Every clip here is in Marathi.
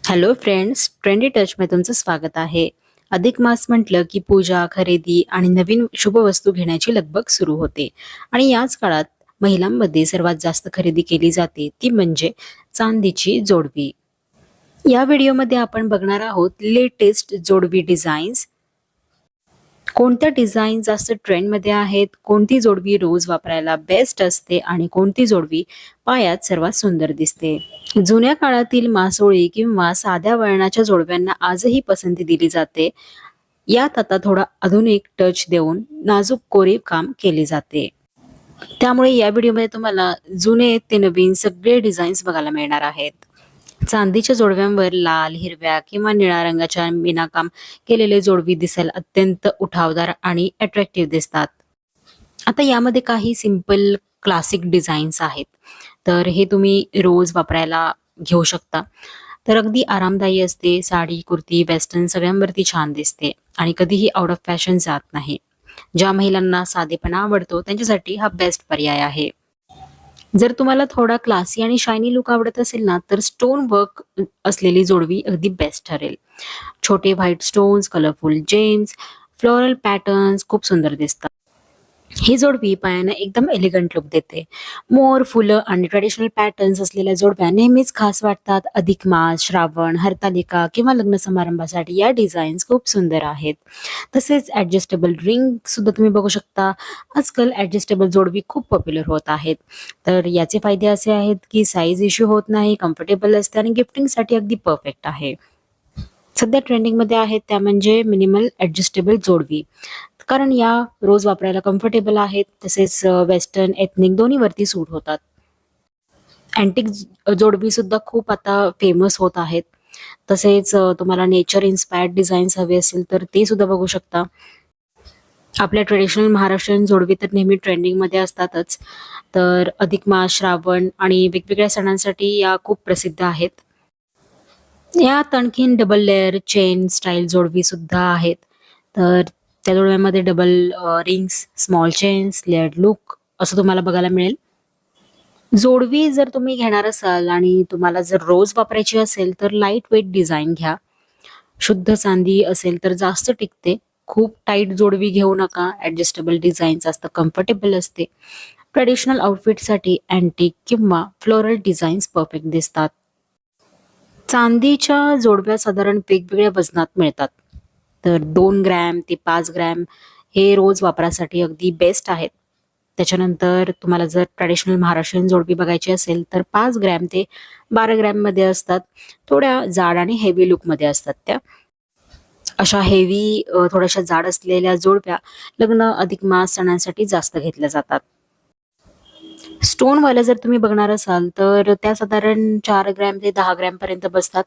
हॅलो फ्रेंड्स, ट्रेंडी टचमध्ये तुमचं स्वागत आहे. अधिक मास म्हटलं की पूजा, खरेदी आणि नवीन शुभ वस्तू घेण्याची लगबग सुरू होते. आणि याच काळात महिलांमध्ये सर्वात जास्त खरेदी केली जाते ती म्हणजे चांदीची जोडवी. या व्हिडिओमध्ये आपण बघणार आहोत लेटेस्ट जोडवी डिझाईन्स. कोणत्या डिझाईन जास्त ट्रेंडमध्ये आहेत, कोणती जोडवी रोज वापरायला बेस्ट असते आणि कोणती जोडवी पायात सर्वात सुंदर दिसते. जुन्या काळातील मासोळी किंवा साध्या वळणाच्या जोडव्यांना आजही पसंती दिली जाते. यात आता थोडा आधुनिक टच देऊन नाजूक कोरीव काम केले जाते. त्यामुळे या व्हिडिओमध्ये तुम्हाला जुने ते नवीन सगळे डिझाईन्स बघायला मिळणार आहेत. चांदीच्या जोडव्यांवर लाल, हिरव्या किंवा निळ्या रंगाच्या मीनाकाम केलेले जोडवी दिसायला अत्यंत उठावदार आणि अट्रॅक्टिव्ह दिसतात. आता यामध्ये काही सिंपल क्लासिक डिझाईन्स आहेत. तर हे तुम्ही रोज वापरायला घेऊ शकता. तर अगदी आरामदायी असते. साडी, कुर्ती, वेस्टर्न सगळ्यांवरती छान दिसते आणि कधीही आउट ऑफ फॅशन जात नाही. ज्या महिलांना साधेपणा आवडतो त्यांच्यासाठी हा बेस्ट पर्याय आहे. जर तुम्हाला थोडा क्लासी आणि शायनी लुक आवडत असेल ना, तर स्टोन वर्क असलेली जोडवी अगदी बेस्ट ठरेल. छोटे white stones, colourful James, floral patterns खूप सुंदर दिसतात. ही जोडवी पायानं एकदम एलिगंट लुक देते. मोर, फुलं आणि ट्रेडिशनल पॅटर्न्स असलेल्या जोडव्या नेहमीच खास वाटतात. अधिक मास, श्रावण, हरतालिका किंवा लग्न समारंभासाठी या डिझाईन्स खूप सुंदर आहेत. तसेच ॲडजस्टेबल रिंग सुद्धा तुम्ही बघू शकता. आजकाल ॲडजस्टेबल जोडवी खूप पॉप्युलर होत आहेत. तर याचे फायदे असे आहेत की साईज इश्यू होत नाही, कम्फर्टेबल असते आणि गिफ्टिंगसाठी अगदी परफेक्ट आहे. सध्या ट्रेंडिंगमध्ये आहेत त्या म्हणजे मिनिमल ॲडजस्टेबल जोडवी. कारण या रोज वापरायला कम्फर्टेबल आहेत. तसेच वेस्टर्न, एथनिक दोन्हीवरती सूट होतात. अँटिक जोडवी सुद्धा खूप आता फेमस होत आहेत. तसेच तुम्हाला नेचर इन्स्पायर्ड डिझाईन्स हवे असेल तर ते सुद्धा बघू शकता. आपल्या ट्रेडिशनल महाराष्ट्रीयन जोडवी तर नेहमी ट्रेंडिंगमध्ये असतातच. तर अधिक मास, श्रावण आणि वेगवेगळ्या सणांसाठी या खूप प्रसिद्ध आहेत. यात आणखीन डबल लेयर चेन स्टाईल जोडवी सुद्धा आहेत. तर त्या जोडव्यामध्ये double rings, small chains, layered look असं तुम्हाला बघायला मिळेल. जोडवी जर तुम्ही घेणार असाल आणि तुम्हाला जर रोज वापरायची असेल तर लाईट वेट डिझाईन घ्या. शुद्ध चांदी असेल तर जास्त टिकते. खूप टाईट जोडवी घेऊ नका. ॲडजस्टेबल डिझाईन जास्त कम्फर्टेबल असते. ट्रेडिशनल आउटफिटसाठी अँटिक किंवा फ्लोरल डिझाईन्स परफेक्ट दिसतात. चांदीच्या जोडव्या साधारण वेगवेगळ्या वजनात मिळतात. तर 2 ग्रॅम ते 5 ग्रॅम हे रोज वापरासाठी अगदी बेस्ट आहेत. त्याच्यानंतर तुम्हाला जर ट्रेडिशनल महाराष्ट्रीयन जोडवी बघायची असेल तर 5 ग्रॅम ते 12 ग्रॅममध्ये असतात. थोड्या जाड आणि हेवी लुकमध्ये असतात त्या. अशा हेवी थोड्याशा जाड असलेल्या जोडव्या लग्न, अधिक मास सणांसाठी जास्त घेतल्या जातात. स्टोनवाल्या जर तुम्ही बघणार असाल तर त्या साधारण 4 ग्रॅम ते 10 ग्रॅम पर्यंत बसतात.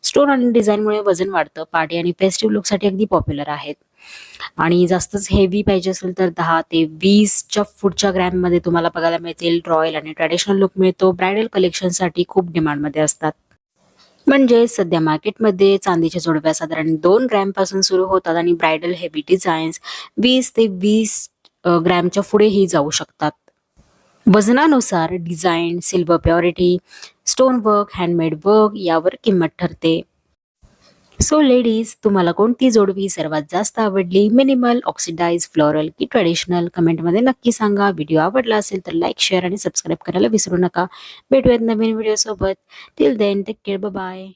स्टोन आणि डिझाईनमुळे वजन वाढतं. पार्टी आणि फेस्टिव्ह लुकसाठी अगदी पॉप्युलर आहेत. आणि जास्तच हेवी पाहिजे असेल तर 10 ते 20च्या पुढच्या ग्रॅममध्ये तुम्हाला बघायला मिळतील. रॉयल आणि ट्रेडिशनल लुक मिळतो. ब्रायडल कलेक्शनसाठी खूप डिमांडमध्ये असतात. म्हणजे सध्या मार्केटमध्ये चांदीच्या जोडव्या साधारण 2 ग्रॅमपासून सुरू होतात आणि ब्रायडल हेवी डिझाईन्स 20 ते 20 ग्रॅमच्या पुढेही जाऊ शकतात. वजनानुसार design, silver purity, stone work, handmade work यावर किंमत ठरते. सो लेडीज, तुम्हाला कोणती जोडवी सर्वात जास्त आवडली? मिनिमल, ऑक्सिडाइज, फ्लोरल की ट्रेडिशनल? कमेंटमध्ये नक्की सांगा. व्हिडिओ आवडला असेल तर लाईक, शेअर आणि सबस्क्राईब करायला विसरू नका. भेटूयात नवीन व्हिडिओसोबत. Till then take care. Bye.